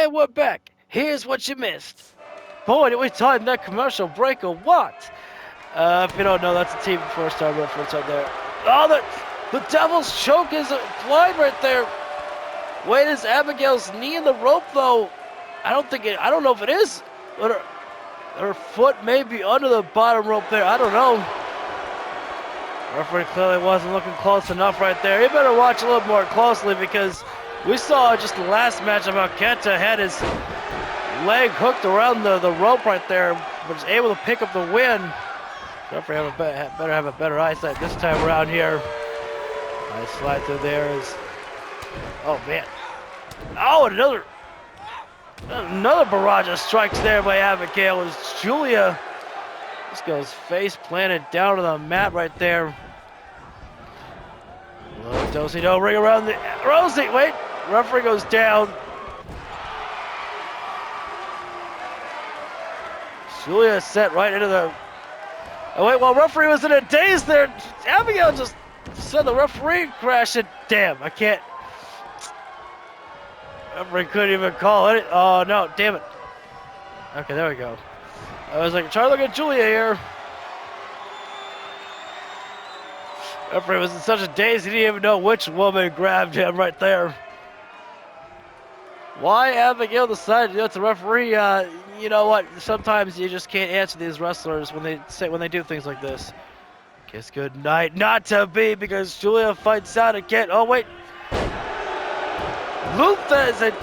And we're back. Here's what you missed. Boy, did we time that commercial break or what? If you don't know, that's a team four-star reference right there. Oh, the Devil's Choke is applied right there. Wait, is Abigail's knee in the rope though? I don't know if it is. But her foot may be under the bottom rope there. I don't know. Referee clearly wasn't looking close enough right there. You better watch a little more closely because we saw just the last match about Kenta had his leg hooked around the rope right there, but was able to pick up the win. Referee better have a better eyesight this time around here. Nice slide through there is. Oh man. Oh, another barrage of strikes there by Abigail as Julia just goes face planted down to the mat right there. Do-si-do ring around the Rosie. Wait, referee goes down. Julia set right into the. Oh wait, while referee was in a daze there, Abigail just said the referee crashed it. Damn, I can't. Referee couldn't even call it. Oh no, damn it. Okay, there we go. I was like, try to look at Julia here. Referee was in such a daze, he didn't even know which woman grabbed him right there. Why Abigail decided to do it to the referee? You know what? Sometimes you just can't answer these wrestlers when they do things like this. Kiss goodnight. Not to be because Julia fights out again. Oh wait. Luther said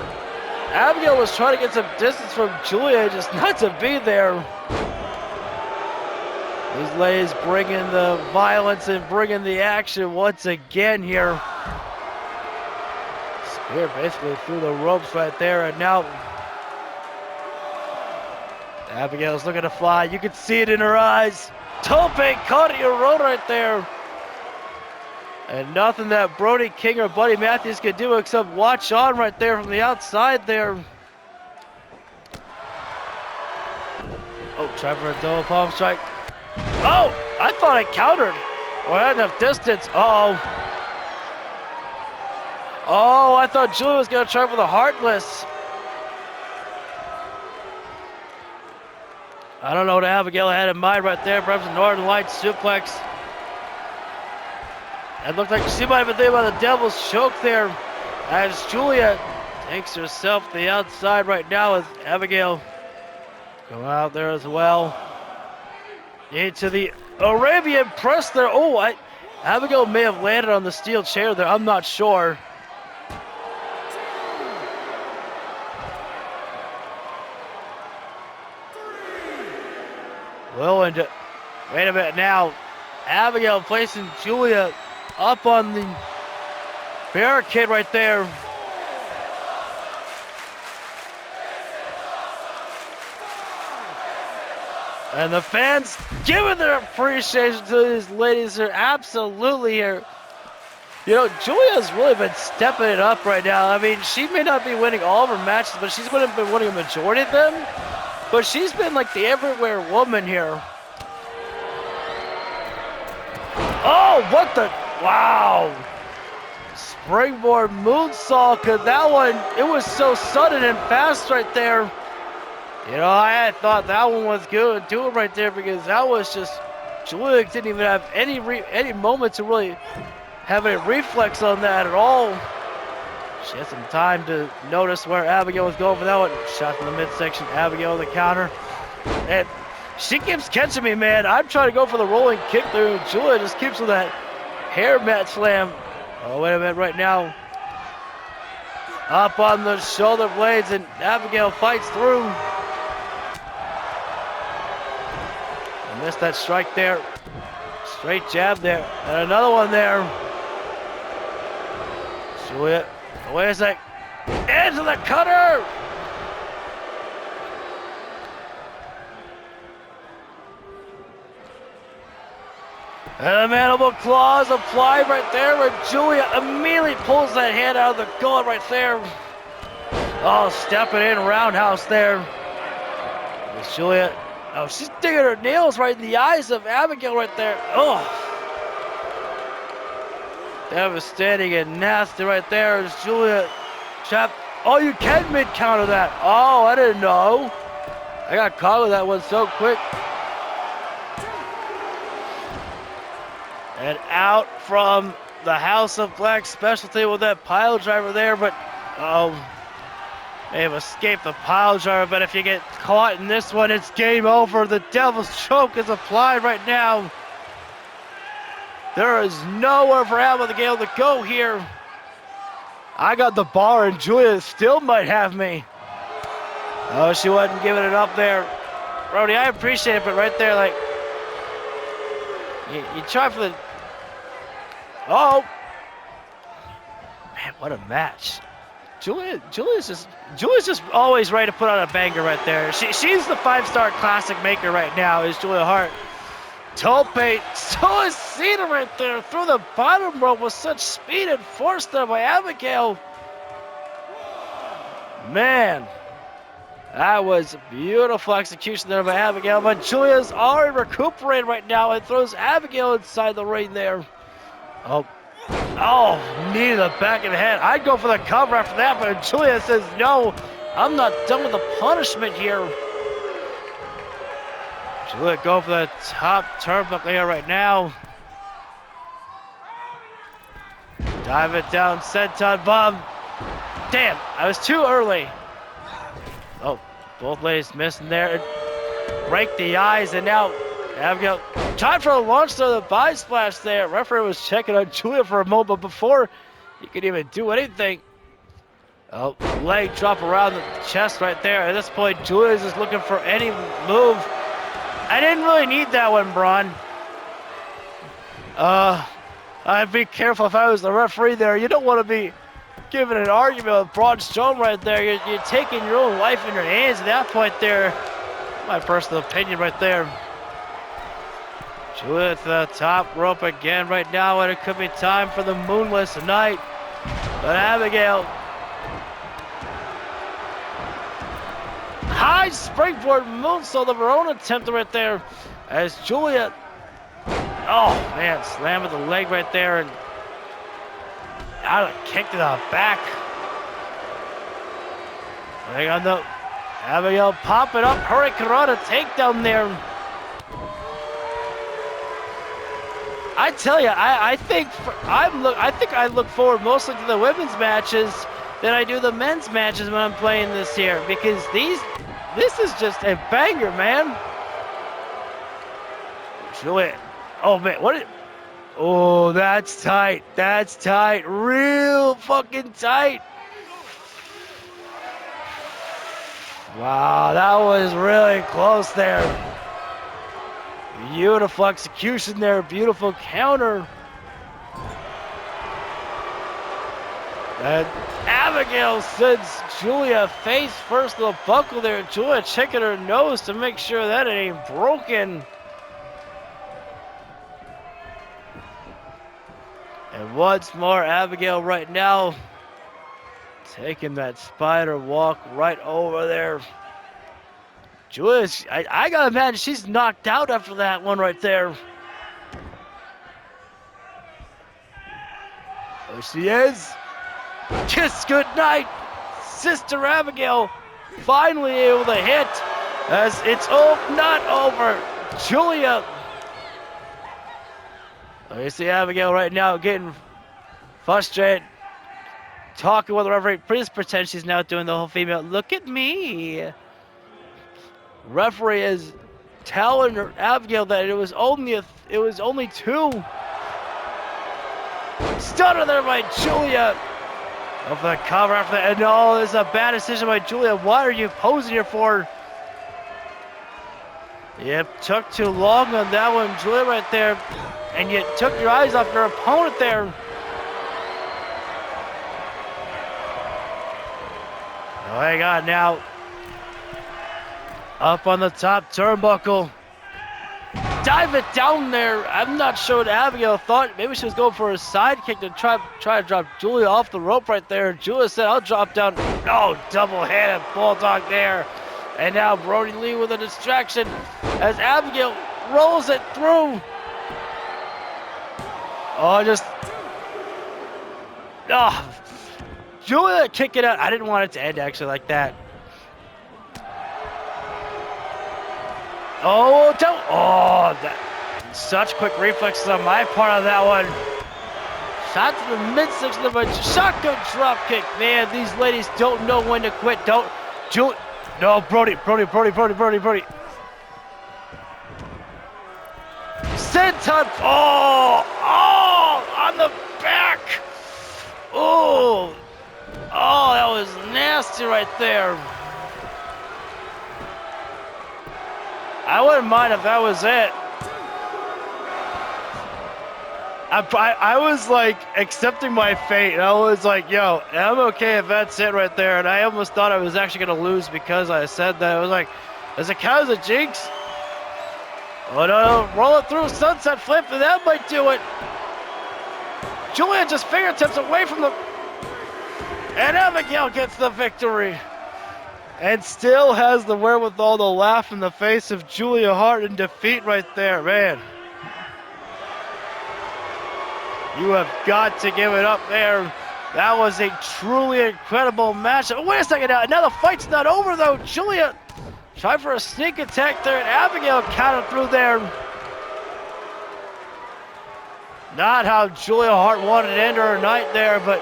Abigail was trying to get some distance from Julia, just not to be there. These ladies bringing the violence and bringing the action once again here. Spear basically through the ropes right there, and now Abigail's looking to fly. You can see it in her eyes. Tope caught your road right there. And nothing that Brody King or Buddy Matthews could do except watch on right there from the outside there. Oh, try for a double palm strike. Oh, I thought I countered. Or I had enough distance. Uh-oh. Oh, I thought Julia was going to try for the Heartless. I don't know what Abigail had in mind right there. Perhaps a Northern Lights suplex. It looked like she might have been thinking about the Devil's Choke there as Julia takes herself to the outside right now as Abigail go out there as well. Into the Arabian press there. Oh, Abigail may have landed on the steel chair there. I'm not sure. Well, and wait a minute now. Abigail placing Julia up on the barricade right there. And the fans giving their appreciation to these ladies are absolutely here. You know, Julia's really been stepping it up right now. I mean, she may not be winning all of her matches, but she's been winning a majority of them. But she's been like the everywhere woman here. Oh, what the? Wow. Springboard moonsault, because that one, it was so sudden and fast right there. You know, I had thought that one was good to it right there because that was just, Julia didn't even have any moment to really have a reflex on that at all. She had some time to notice where Abigail was going for that one. Shot from the midsection, Abigail the counter. And she keeps catching me, man. I'm trying to go for the rolling kick through. Julia just keeps with that hair mat slam. Oh, wait a minute right now. Up on the shoulder blades and Abigail fights through. Missed that strike there. Straight jab there. And another one there. Julia, wait a sec. Into the cutter! And the mandible claws applied right there where Julia immediately pulls that hand out of the gullet right there. Oh, stepping in roundhouse there. It's Julia. Oh, she's digging her nails right in the eyes of Abigail right there. Oh. Devastating and nasty right there as Julia Oh, you can mid-counter that. Oh, I didn't know. I got caught with that one so quick. And out from the House of Black specialty with that pile driver there, but they have escaped the pile driver, but if you get caught in this one, it's game over. The Devil's Choke is applied right now. There is nowhere for Abigail to go here. I got the bar, and Julia still might have me. Oh, she wasn't giving it up there. Brody, I appreciate it, but right there, like, you try for the... Oh! Man, what a match. Julia's just always ready to put on a banger right there. She's the 5-star classic maker right now, is Julia Hart. Tope, Solicita right there through the bottom rope with such speed and force there by Abigail. Man, that was beautiful execution there by Abigail, but Julia's already recuperated right now and throws Abigail inside the ring there. Oh, knee to the back of the head. I'd go for the cover after that, but Julia says, no, I'm not done with the punishment here. Julia go for the top turnbuckle here right now. Dive it down, senton bomb. Damn, I was too early. Oh, both ladies missing there. Break the eyes, and now Abigail tried for a launch to the body splash there. Referee was checking on Julia for a moment before he could even do anything. Oh, leg drop around the chest right there. At this point, Julia's just looking for any move. I didn't really need that one, Braun. I'd be careful if I was the referee there. You don't want to be giving an argument with Braun Strowman right there. You're taking your own life in your hands at that point there. My personal opinion right there. Julia to the top rope again right now, and it could be time for the Moonless Night. But Abigail, high springboard moonsault of her own attempt right there as Julia, oh man, slam with the leg right there and out of kick to the back. Leg on the Abigail popping up, Hurricanrana takedown there. I tell you, I think I look forward mostly to the women's matches than I do the men's matches when I'm playing this here, because this is just a banger, man. Julia, oh man, oh, that's tight. That's tight. Real fucking tight. Wow, that was really close there. Beautiful execution there. Beautiful counter. And Abigail sends Julia face first to the buckle there. Julia checking her nose to make sure that it ain't broken. And once more, Abigail right now taking that spider walk right over there. Julia, I gotta imagine she's knocked out after that one right there. There she is. Kiss goodnight. Sister Abigail finally able to hit as it's not over. Julia. You see Abigail right now getting frustrated, talking with the referee. Please pretend she's now doing the whole female. Look at me. Referee is telling her, Abigail, that it was only two. Stunner there by Julia. Go for the cover after that. And no, this is a bad decision by Julia. What are you posing here for? Yep, took too long on that one, Julia, right there. And you took your eyes off your opponent there. Oh my God, now up on the top turnbuckle. Dive it down there. I'm not sure what Abigail thought. Maybe she was going for a side kick to try to drop Julia off the rope right there. Julia said, I'll drop down. Oh, double-handed bulldog there. And now Brody Lee with a distraction as Abigail rolls it through. Julia kick it out. I didn't want it to end actually like that. Oh, don't. Oh, that. Such quick reflexes on my part on that one. Shot to the midsection of a shotgun drop kick. Man, these ladies don't know when to quit. Don't. Julia. No, Brody. Senton. Oh, on the back. Oh, that was nasty right there. I wouldn't mind if that was it. I was like accepting my fate. I was like, yo, I'm okay if that's it right there. And I almost thought I was actually going to lose because I said that. I was like, does it count as a jinx? Oh no, roll it through, sunset flip, and that might do it. Julia just fingertips away from the... And Abigail gets the victory. And still has the wherewithal to laugh in the face of Julia Hart in defeat right there, man. You have got to give it up there. That was a truly incredible match. Oh, wait a second now the fight's not over though. Julia tried for a sneak attack there, and Abigail countered through there. Not how Julia Hart wanted to end her night there, but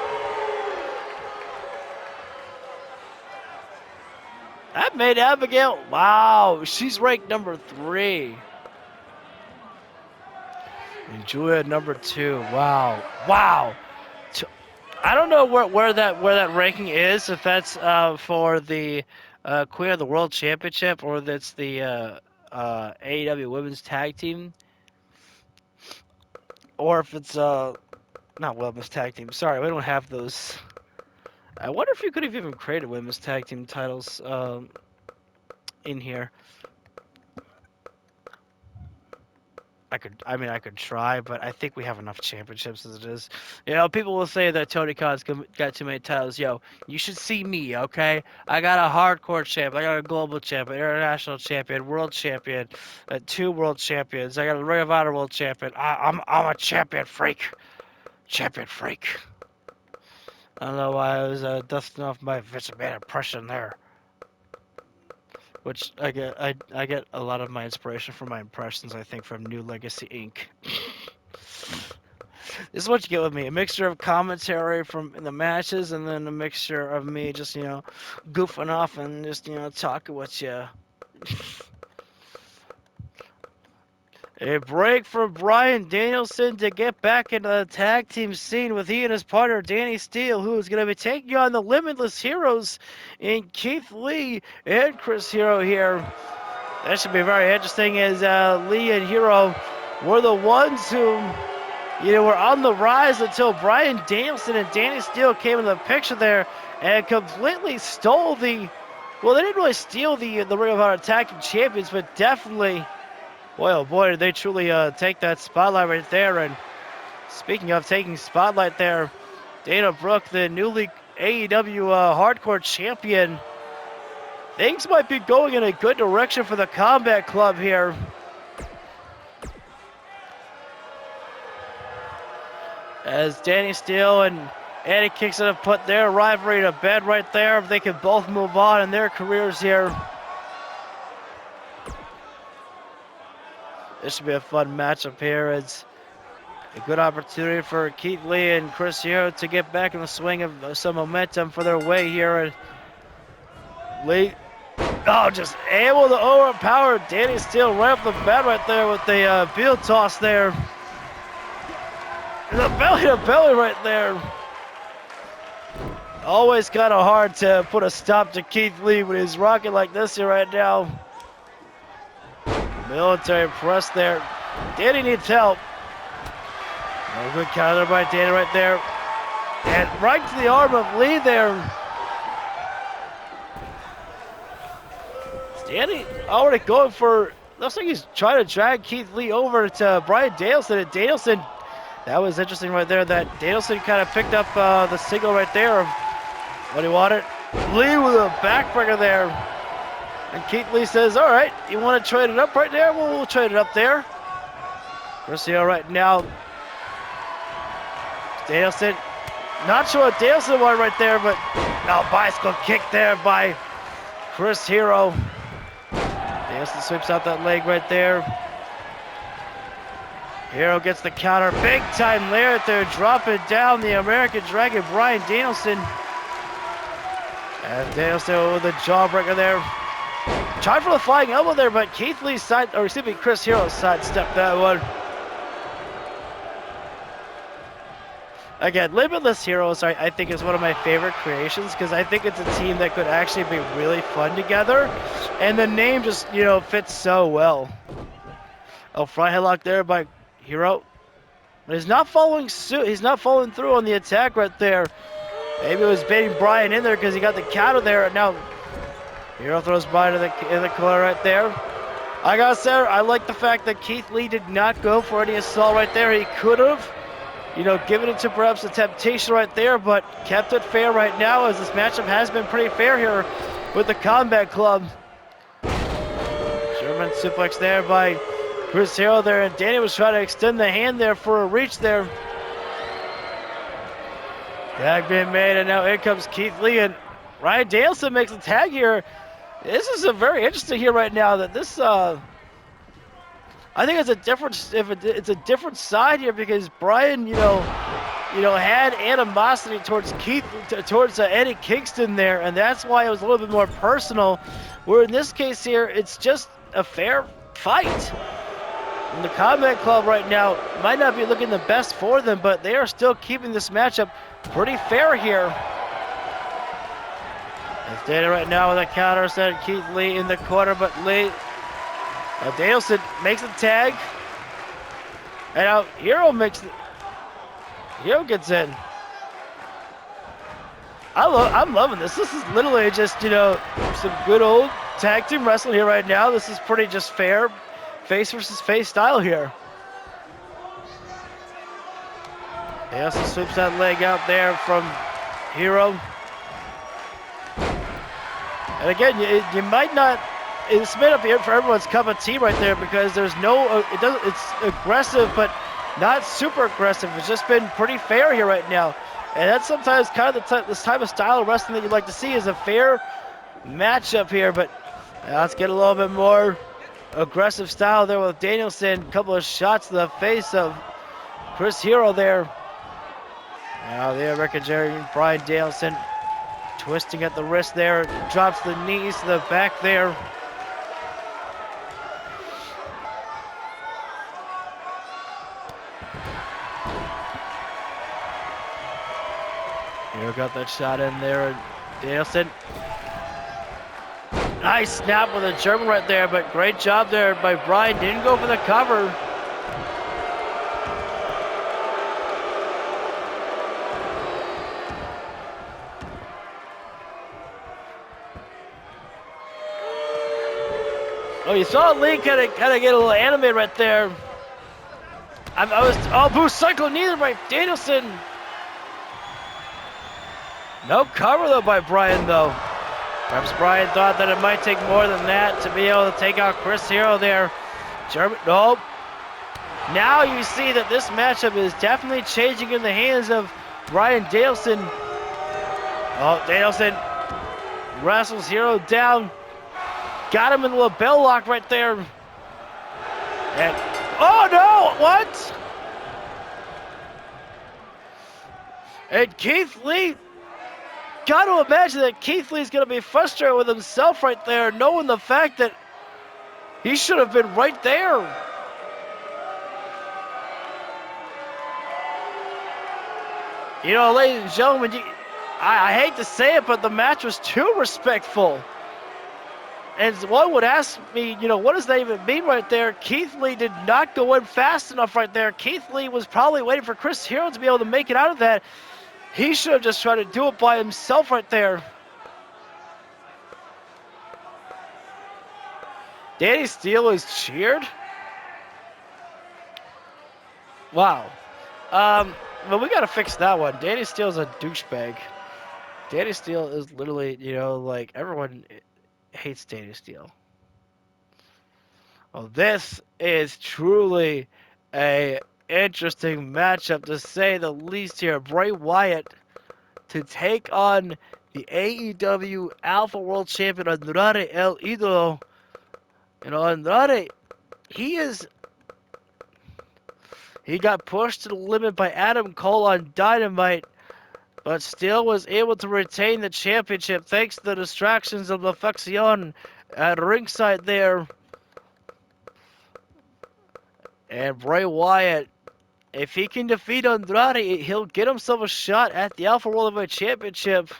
that made Abigail, wow, she's ranked number 3. And Julia number 2, wow. I don't know where that ranking is, if that's for the Queen of the World Championship or that's the AEW Women's Tag Team, or if it's not Women's Tag Team. Sorry, we don't have those. I wonder if you could have even created Women's Tag Team titles in here. I could try, but I think we have enough championships as it is. You know, people will say that Tony Khan's got too many titles. Yo, you should see me, okay? I got a hardcore champ, I got a global champion, international champion, world champion, 2 world champions. I got a Ring of Honor world champion. I'm a champion freak. Champion freak. I don't know why I was dusting off my Vince McMahon impression there. Which I get a lot of my inspiration from my impressions, I think, from New Legacy Inc. This is what you get with me. A mixture of commentary from the matches and then a mixture of me just, you know, goofing off and just, you know, talking with you. A break for Bryan Danielson to get back into the tag team scene with he and his partner Danny Steele, who is going to be taking on the Limitless Heroes in Keith Lee and Chris Hero here. That should be very interesting, as Lee and Hero were the ones who, you know, were on the rise until Bryan Danielson and Danny Steele came into the picture there and completely stole the... Well, they didn't really steal the Ring of Honor Tag Team Champions, but definitely... Boy, oh boy, did they truly take that spotlight right there. And speaking of taking spotlight there, Dana Brooke, the newly AEW Hardcore Champion. Things might be going in a good direction for the Combat Club here. As Danny Steele and Eddie Kingston have put their rivalry to bed right there. If they can both move on in their careers here. This should be a fun matchup here. It's a good opportunity for Keith Lee and Chris Hero to get back in the swing of some momentum for their way here. And Lee, just able to overpower Danny Steele right off the bat right there with the field toss there. And the belly to belly right there. Always kind of hard to put a stop to Keith Lee when he's rocking like this here right now. Military press there. Danny needs help. A good counter by Danny right there. And right to the arm of Lee there. Danny already going for, looks like he's trying to drag Keith Lee over to Bryan Danielson. And Danielson, that was interesting right there, that Danielson kind of picked up the signal right there of what he wanted. Lee with a backbreaker there. And Keith Lee says, all right, you want to trade it up right there? Well, we'll trade it up there. Garcia right now. Danielson Not sure what Danielson wanted right there, but no, bicycle kick there by Chris Hero. Danielson sweeps out that leg right there. Hero gets the counter. Big time layer there, dropping down the American Dragon, Bryan Danielson. And Danielson with a jawbreaker there. Tried for the flying elbow there, but Keith Lee's Chris Hero sidestepped that one. Again, Limitless Heroes, I think, is one of my favorite creations because I think it's a team that could actually be really fun together. And the name just, fits so well. Oh, front headlock there by Hero. But he's not following suit. He's not following through on the attack right there. Maybe it was baiting Bryan in there because he got the counter there. And now Hero throws Bryan in the corner right there. I gotta say, I like the fact that Keith Lee did not go for any assault right there. He could have, given it to perhaps a temptation right there, but kept it fair right now as this matchup has been pretty fair here with the Combat Club. German suplex there by Chris Hero there, and Danny was trying to extend the hand there for a reach there. Tag being made, and now in comes Keith Lee, and Bryan Danielson makes a tag here. This is a very interesting here right now that this, I think it's a different side here because Bryan, had animosity towards Eddie Kingston there, and that's why it was a little bit more personal. Where in this case here, it's just a fair fight. And the Combat Club right now might not be looking the best for them, but they are still keeping this matchup pretty fair here. It's Dana right now with a counter set. Keith Lee in the corner, but Lee. Danielson makes the tag. And now Hero gets in. I'm loving this. This is literally just, some good old tag team wrestling here right now. This is pretty just fair. Face versus face style here. Danielson sweeps that leg out there from Hero. And again, you might not. It's made up here for everyone's cup of tea right there because there's no. It's aggressive, but not super aggressive. It's just been pretty fair here right now, and that's sometimes kind of this type of style of wrestling that you'd like to see is a fair matchup here. But let's get a little bit more aggressive style there with Danielson. A couple of shots to the face of Chris Hero there. Now the American Dragon, Bryan Danielson. Twisting at the wrist there, drops the knees to the back there. Here got that shot in there, Danielson. Nice snap with a German right there, but great job there by Bryan. Didn't go for the cover. Oh, you saw Lee kind of get a little animated right there. Boost cycle neither by Danielson. No cover though by Bryan though. Perhaps Bryan thought that it might take more than that to be able to take out Chris Hero there. Nope. Now you see that this matchup is definitely changing in the hands of Bryan Danielson. Oh, Danielson wrestles Hero down. Got him in the lapel lock right there. And, oh no, what? And Keith Lee, got to imagine that Keith Lee's going to be frustrated with himself right there, knowing the fact that he should have been right there. Ladies and gentlemen, I hate to say it, but the match was too respectful. And one would ask me, what does that even mean right there? Keith Lee did not go in fast enough right there. Keith Lee was probably waiting for Chris Hero to be able to make it out of that. He should have just tried to do it by himself right there. Danny Steele is cheered. Wow. Well, we got to fix that one. Danny Steele's a douchebag. Danny Steele is literally, everyone hates Danny Steele. Well, this is truly a interesting matchup to say the least here. Bray Wyatt to take on the AEW Alpha World Champion Andrade El Idolo. You know, Andrade, he got pushed to the limit by Adam Cole on Dynamite, but still was able to retain the championship thanks to the distractions of La Facción at ringside there. And Bray Wyatt, if he can defeat Andrade, he'll get himself a shot at the Alpha World Heavyweight Championship.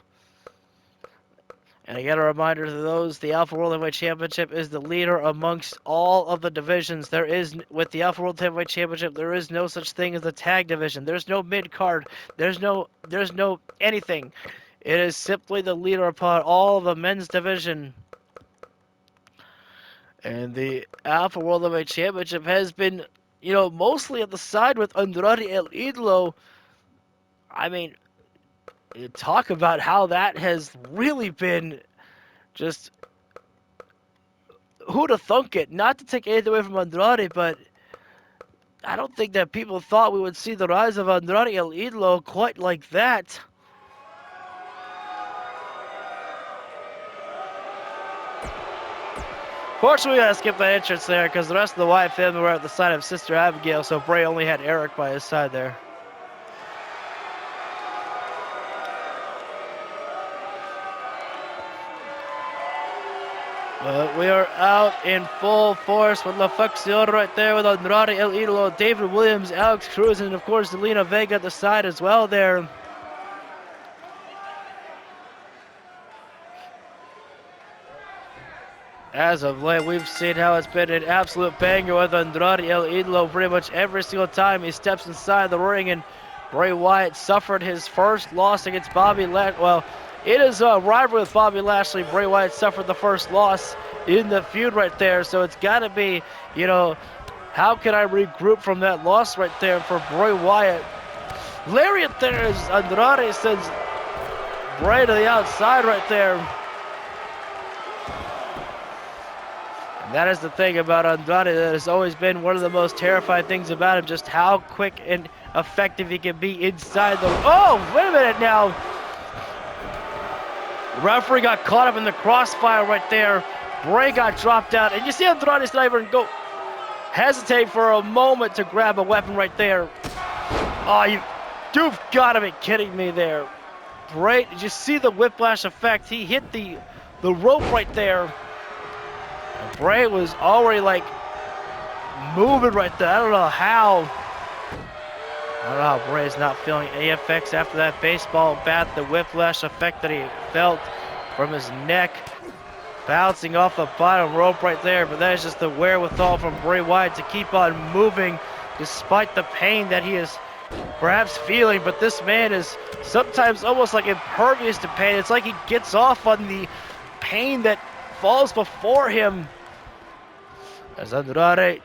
And again, a reminder to those, the Alpha World Heavyweight Championship is the leader amongst all of the divisions. There is, with the Alpha World Heavyweight Championship, there is no such thing as the tag division. There's no mid-card. There's no anything. It is simply the leader upon all of the men's division. And the Alpha World Heavyweight Championship has been, you know, mostly at the side with Andrade El Idolo. I mean, you talk about how that has really been just, who'd have thunk it? Not to take anything away from Andrade, but I don't think that people thought we would see the rise of Andrade El Idolo quite like that. Fortunately, we gotta skip that entrance there because the rest of the Wyatt family were at the side of Sister Abigail, so Bray only had Eric by his side there. But we are out in full force with La Facción right there with Andrade El Idolo, David Williams, Alex Cruz, and of course Zelina Vega at the side as well there. As of late, we've seen how it's been an absolute banger with Andrade El Idolo pretty much every single time he steps inside the ring, and Bray Wyatt suffered his first loss against Bobby Lashley. Well, it is a rivalry with Bobby Lashley. Bray Wyatt suffered the first loss in the feud right there, so it's got to be, you know, how can I regroup from that loss right there for Bray Wyatt? Lariat there as Andrade sends Bray to the outside right there. And that is the thing about Andrade that has always been one of the most terrifying things about him, just how quick and effective he can be inside the... Oh, wait a minute now. Referee got caught up in the crossfire right there. Bray got dropped out, and you see Andrade's not even hesitate for a moment to grab a weapon right there. Oh, you've got to be kidding me there. Bray, did you see the whiplash effect? He hit the rope right there. And Bray was already like moving right there. I don't know how Bray's not feeling any effects after that baseball bat, the whiplash effect that he felt from his neck bouncing off the bottom rope right there. But that is just the wherewithal from Bray Wyatt to keep on moving despite the pain that he is perhaps feeling. But this man is sometimes almost like impervious to pain. It's like he gets off on the pain that falls before him. As Andrade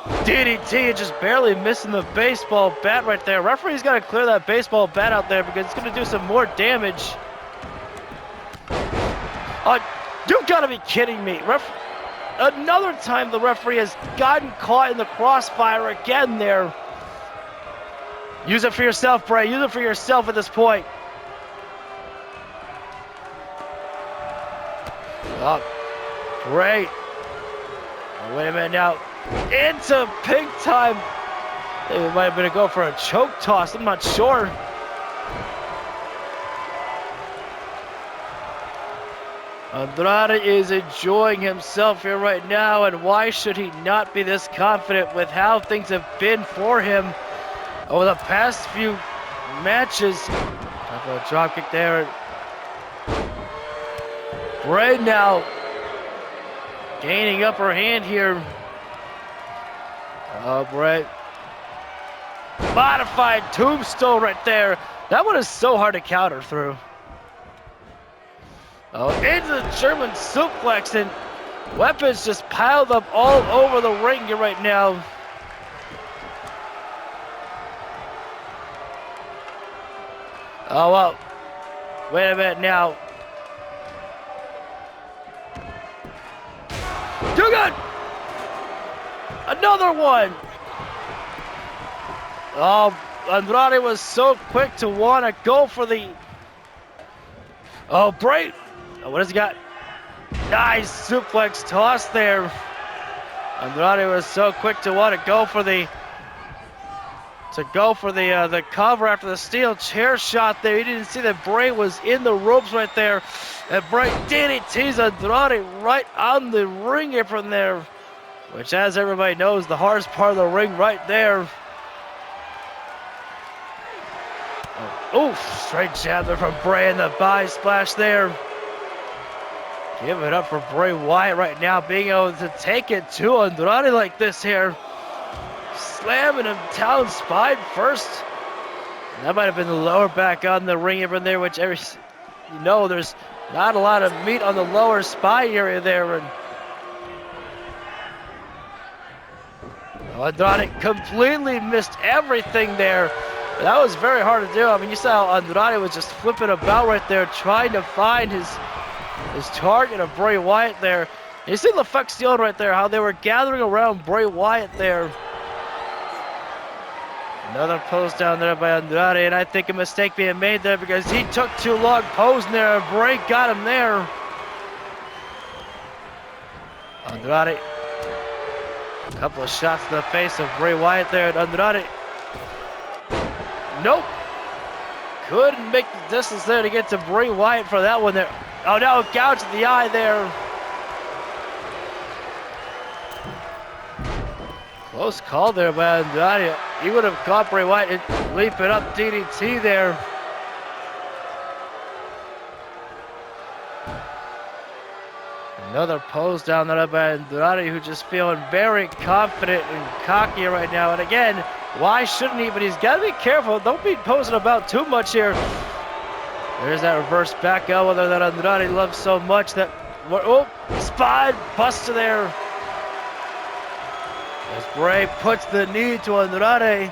DDT, just barely missing the baseball bat right there. Referee's got to clear that baseball bat out there because it's going to do some more damage. You got to be kidding me. Another time the referee has gotten caught in the crossfire again there. Use it for yourself, Bray. Use it for yourself at this point. Oh, great. Oh, wait a minute now. Into pink time. I think we might have been to go for a choke toss. I'm not sure. Andrade is enjoying himself here right now, and why should he not be this confident with how things have been for him over the past few matches? A drop kick there. Bray now gaining upper hand here. Oh, Bray. Modified tombstone right there. That one is so hard to counter through. Oh, into the German suplex, and weapons just piled up all over the ring here right now. Oh, well. Wait a minute now. Too good! Another one! Oh, Andrade was so quick to want to go for the Oh, Bray. Oh, what has he got? Nice suplex toss there. Andrade was so quick to want to go for the cover after the steel chair shot there. He didn't see that Bray was in the ropes right there. And Bray DDTs Andrade right on the ring apron there, which, as everybody knows, the hardest part of the ring right there. Oh, straight jab there from Bray and the body splash there. Give it up for Bray Wyatt right now, being able to take it to Andrade like this here. Slamming him down spine first. And that might have been the lower back on the ring apron there, which there's not a lot of meat on the lower spine area there. And Andrade completely missed everything there. That was very hard to do. I mean, you saw how Andrade was just flipping about right there, trying to find his target of Bray Wyatt there. And you see LaFex Steel right there, how they were gathering around Bray Wyatt there. Another pose down there by Andrade, and I think a mistake being made there because he took too long posing there, and Bray got him there. Andrade, a couple of shots to the face of Bray Wyatt there, and Andrade, nope. Couldn't make the distance there to get to Bray Wyatt for that one there. Oh no, gouged the eye there. Close call there by Andrade. He would have caught Bray Wyatt and leaping up DDT there. Another pose down there by Andrade, who's just feeling very confident and cocky right now. And again, why shouldn't he? But he's got to be careful. Don't be posing about too much here. There's that reverse back elbow that Andrade loves so much. That spine buster there. As Bray puts the knee to Andrade.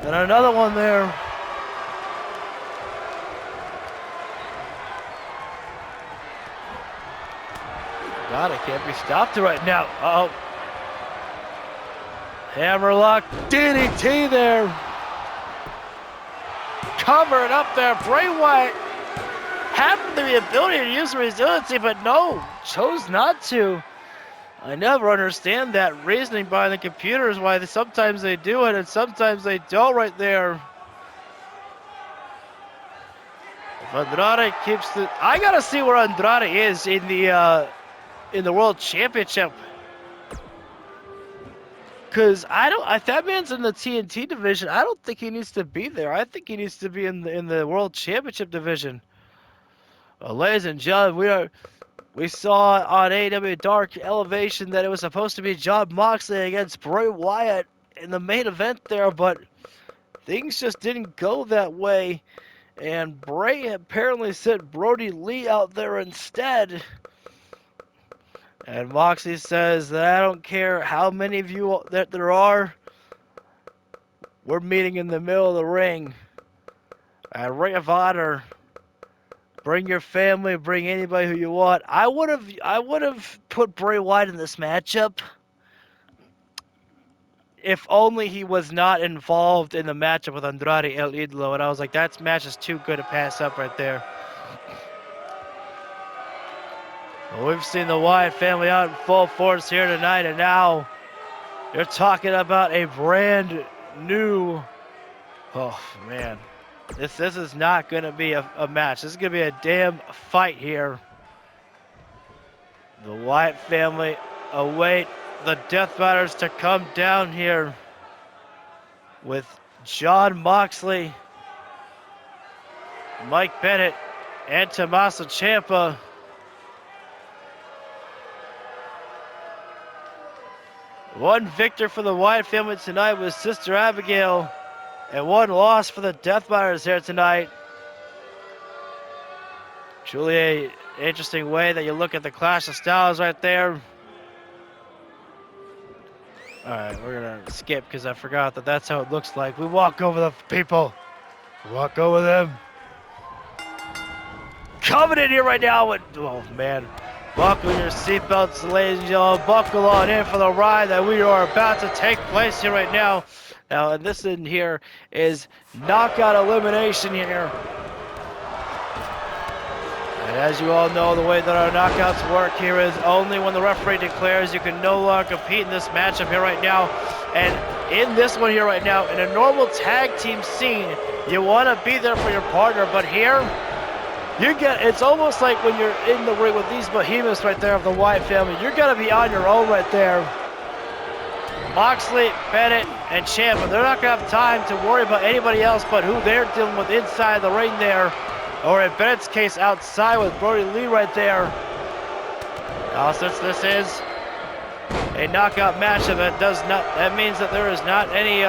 And another one there. God, it can't be stopped right now. Uh-oh. Hammerlock DDT there. Cover it up there. Bray Wyatt had the ability to use resiliency, but no, chose not to. I never understand that reasoning behind the computers, why sometimes they do it and sometimes they don't right there. If Andrade keeps the... I gotta see where Andrade is in the World Championship. Because if that man's in the TNT division, I don't think he needs to be there. I think he needs to be in the World Championship division. Well, ladies and gentlemen, we saw on AEW Dark Elevation that it was supposed to be Jon Moxley against Bray Wyatt in the main event there, but things just didn't go that way. And Bray apparently sent Brody Lee out there instead. And Moxley says that I don't care how many of you that there are, we're meeting in the middle of the ring. At Ring of Honor, bring your family, bring anybody who you want. I would have put Bray Wyatt in this matchup if only he was not involved in the matchup with Andrade El Idolo. And I was like, that match is too good to pass up right there. Well, we've seen the Wyatt family out in full force here tonight, and now you're talking about a brand new... Oh, man. This is not going to be a match. This is going to be a damn fight here. The Wyatt family await the Deathriders to come down here with Jon Moxley, Mike Bennett, and Tommaso Ciampa. One victor for the Wyatt family tonight was Sister Abigail, and one loss for the Deathriders here tonight. Truly an interesting way that you look at the Clash of Styles right there. Alright, we're going to skip because I forgot that that's how it looks like. We walk over the people. We walk over them. Coming in here right now with... Oh, man. Buckle your seatbelts, ladies and gentlemen. Buckle on in for the ride that we are about to take place here right now. Now, and this in here is knockout elimination here. As you all know, the way that our knockouts work here is only when the referee declares you can no longer compete in this matchup here right now. And in this one here right now, in a normal tag team scene, you want to be there for your partner, but here, it's almost like when you're in the ring with these behemoths right there of the Wyatt family, you're going to be on your own right there. Moxley, Bennett, and Ciampa, they're not going to have time to worry about anybody else but who they're dealing with inside the ring there. Or in Bennett's case, outside with Brody Lee right there. Now, since this is a knockout matchup, that means that there is not any,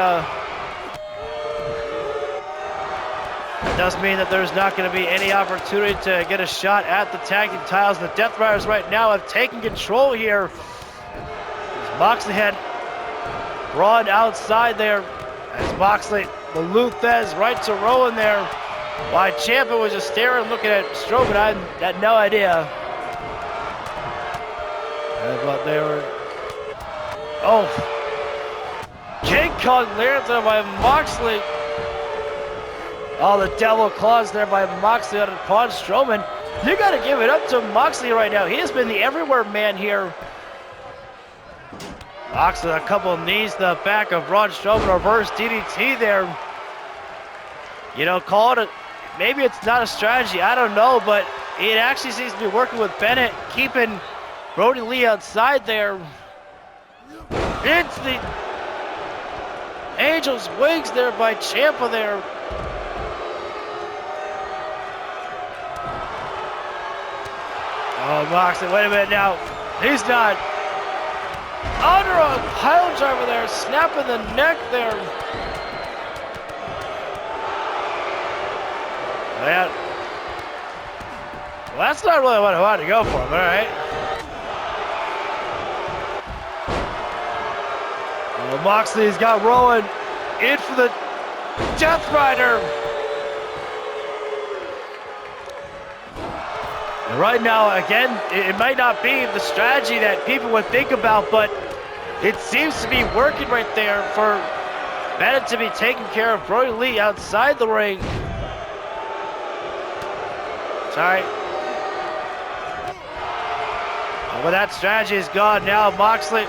it does mean that there's not going to be any opportunity to get a shot at the tag team titles. The Deathriders right now have taken control here. Moxley had Braun outside there as Moxley, the Luthez right to Rowan there. While Ciampa was just staring, looking at Strowman, I had no idea. But they were... Oh! King Kong lands there by Moxley. Oh, the devil claws there by Moxley on Braun Strowman. You got to give it up to Moxley right now. He has been the everywhere man here. Moxley, a couple of knees to the back of Braun Strowman, reverse DDT there. You know, call it a... Maybe it's not a strategy, I don't know, but it actually seems to be working with Bennett, keeping Brody Lee outside there. It's the Angel's Wings there by Ciampa there. Oh, Moxley, wait a minute now. He's not. Under a pile driver there, snapping the neck there. Man. Well, that's not really what I wanted to go for, all right? Well, Moxley's got Rowan in for the Deathrider. And right now, again, it might not be the strategy that people would think about, but it seems to be working right there for Bennett to be taking care of Brody Lee outside the ring. Sorry. Oh, but that strategy is gone now. Moxley.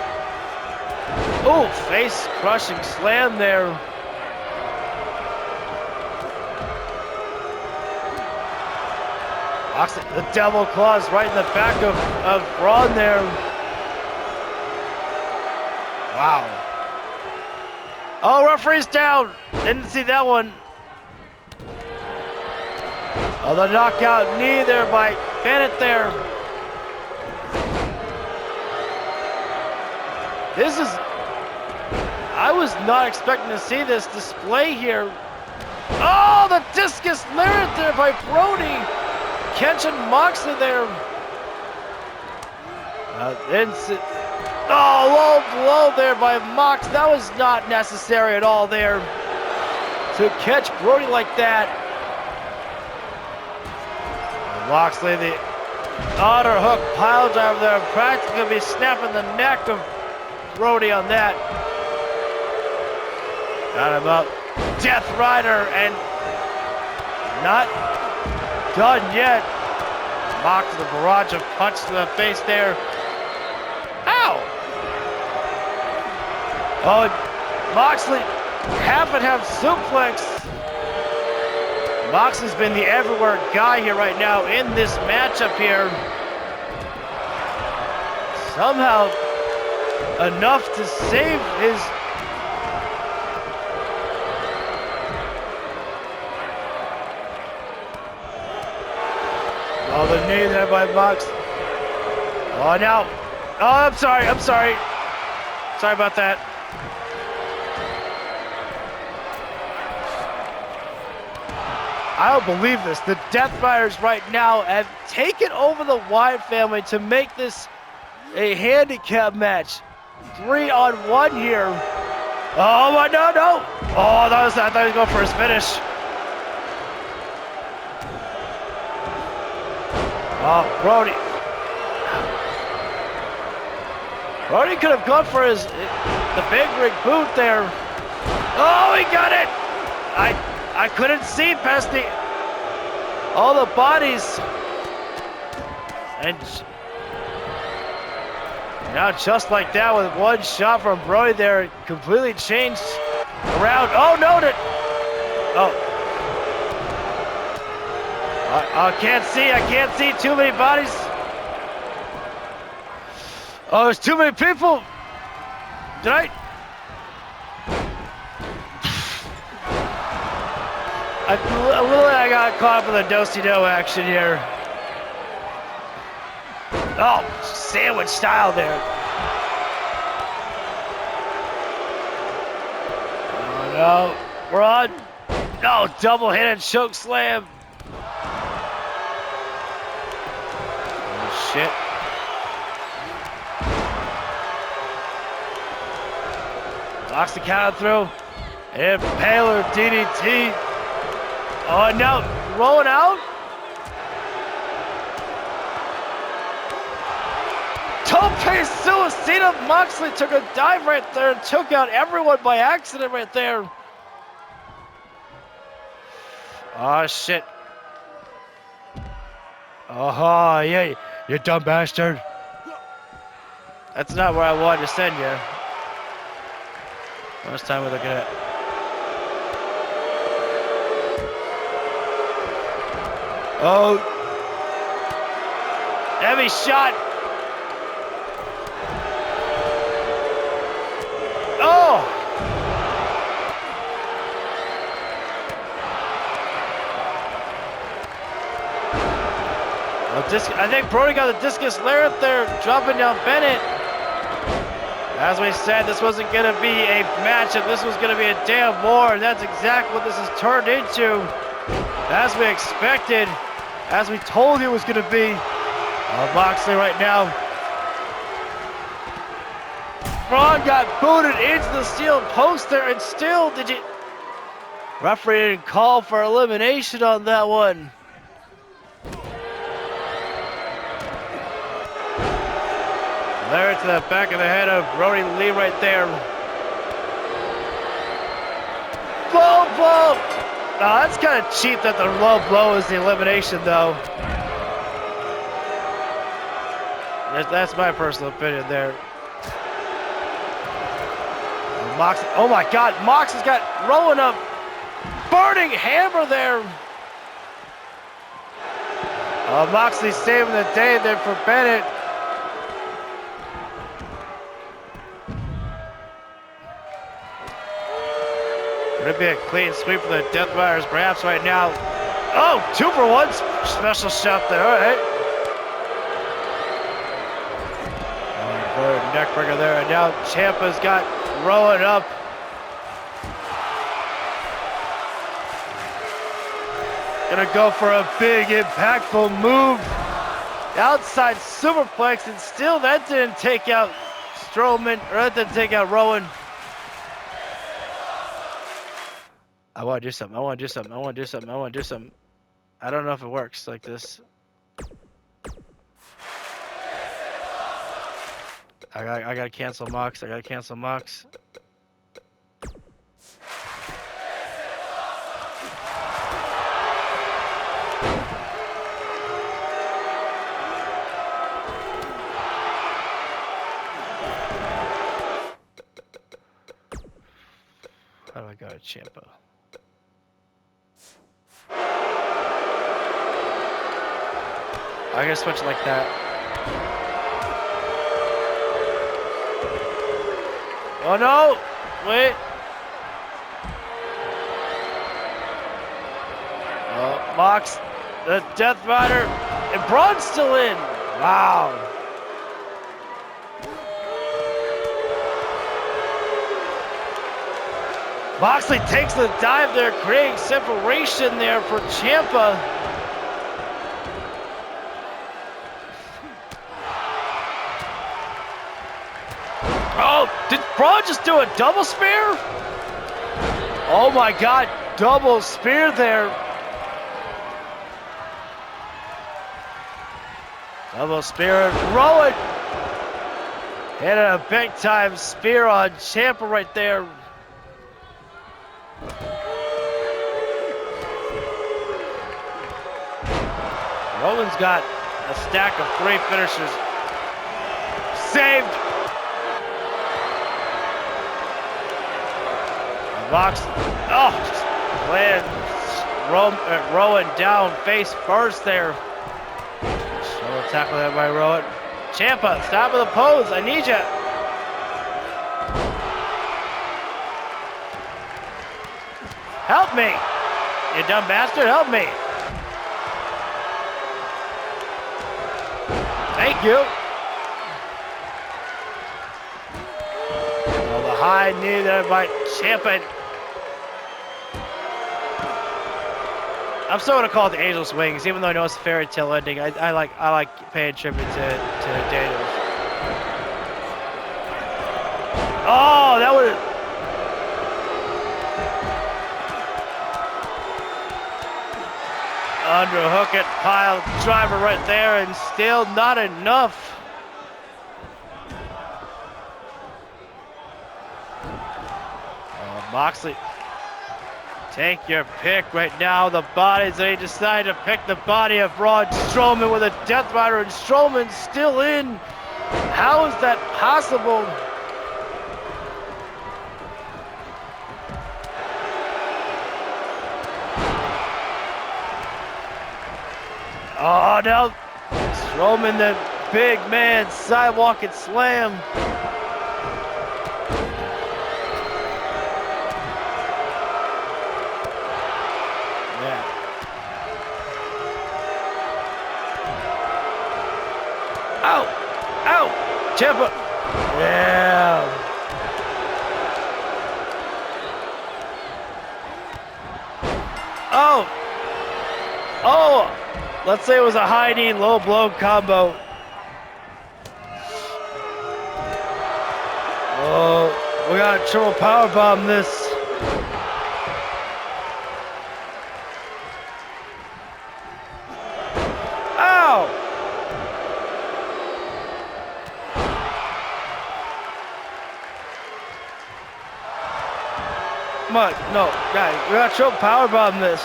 Oh, face crushing slam there. Moxley, the devil claws right in the back of Braun there. Wow. Oh, referee's down. Didn't see that one. Oh, the knockout knee there by Bennett there. I was not expecting to see this display here. Oh, the discus lariat there by Brody. Catching Moxley there. Low blow there by Mox. That was not necessary at all there to catch Brody like that. Moxley, the otter hook pile driver there, practically gonna be snapping the neck of Brody on that. Got him up. Deathrider, and not done yet. Mox, the barrage of punch to the face there. Ow! Oh, Moxley, half and half suplex. Moxley's been the everywhere guy here right now in this matchup here. Somehow enough to save his... Oh, the knee there by Mox. Oh, now. Oh, I'm sorry. Sorry about that. I don't believe this. The Deathriders right now have taken over the Wyatt family to make this a handicap match. 3-on-1 here. Oh, my, no. Oh, I thought he was going for his finish. Oh, Brody. Brody could have gone for the big rig boot there. Oh, he got it. I couldn't see past all the bodies. And now just like that, with one shot from Brody there, it completely changed around. Oh, no! Oh. I can't see too many bodies. Oh, there's too many people. Literally, I got caught up in the do-si-do action here. Oh, sandwich style there. Oh no, we're on. No, double hit and choke slam. Oh shit. Locks the counter through. Impaler DDT. Oh no, rolling out. Tope Suicida. Moxley took a dive right there and took out everyone by accident right there. Oh shit. Oh yeah, you dumb bastard. That's not where I wanted to send you. How much time we're looking at? Oh. Heavy shot. Oh. I think Brody got the discus lariat there, dropping down Bennett. As we said, this wasn't going to be a matchup. This was going to be a damn war, and that's exactly what this has turned into. As we expected, as we told you it was going to be. Moxley right now. Braun got booted into the steel post there, and still did you... Referee didn't call for elimination on that one. There to the back of the head of Brody Lee right there. Low blow! No, that's kind of cheap that the low blow is the elimination, though. That's my personal opinion there. Mox, oh my God, Mox has got rolling up, burning hammer there. Moxley saving the day there for Bennett. Gonna be a clean sweep for the Deathriders perhaps right now. Oh, 2 for 1 special shot there, all right. Neckbreaker there, and now Ciampa's got rolling up. Gonna go for a big impactful move. Outside superplex, and still that didn't take out Strowman, or that didn't take out Rowan. I want to do something. I want to do something. I want to do something. I want to do something. I don't know if it works like this. I gotta cancel Mox. I gotta cancel Mox. How do I go to Ciampa? I gotta switch like that. Oh no! Wait. Oh, Mox, the Death Rider, and Braun's still in. Wow. Moxley takes the dive there, creating separation there for Ciampa. Oh, did Braun just do a double spear? Oh my God, double spear there. Double spear, Rowan. Hit a big time spear on Ciampa right there. Rowan's got A stack of 3 finishers. Saved. Box. Oh, just playing Rowan down face first there. Shoulder tackle there by Rowan. Ciampa, stop with the pose. I need you. Help me. You dumb bastard, help me. Thank you. Oh, the high knee there by Ciampa. I'm still gonna call it the Angel's Wings, even though I know it's a fairy tale ending. I like paying tribute to Daniels. Oh, that would. Underhook it, pile driver right there, and still not enough. Oh, Moxley. Take your pick right now. The bodies, they decide to pick the body of Braun Strowman with a Death Rider, and Strowman's still in. How is that possible? Oh, now Strowman, the big man, sidewalk and slam. Ow! Ow! Ciampa! Yeah! Oh! Oh! Let's say it was a high knee, low blow combo. Oh, we got a triple powerbomb this. Ow! Come on, no, guys, we got triple powerbomb this.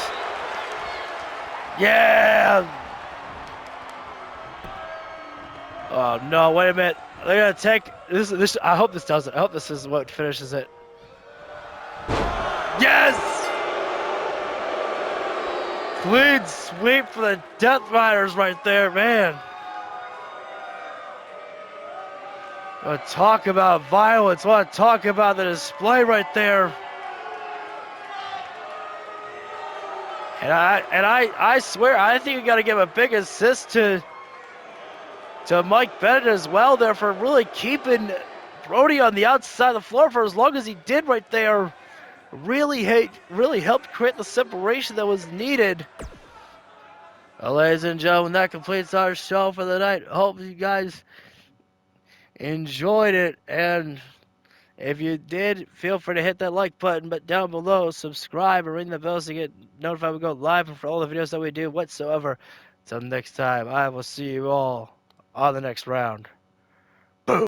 Yeah! Oh no, wait a minute. They're gonna take this. I hope this does it. I hope this is what finishes it. Yes! Clean sweep for the Death Riders right there, man. Want to talk about violence? Want to talk about the display right there? And I swear, I think we got to give a big assist to Mike Bennett as well there for really keeping Brody on the outside of the floor for as long as he did right there. Really helped create the separation that was needed. Well, ladies and gentlemen, that completes our show for the night. Hope you guys enjoyed it, and if you did, feel free to hit that like button, but down below, subscribe and ring the bell so you get notified when we go live and for all the videos that we do whatsoever. Until next time, I will see you all on the next round.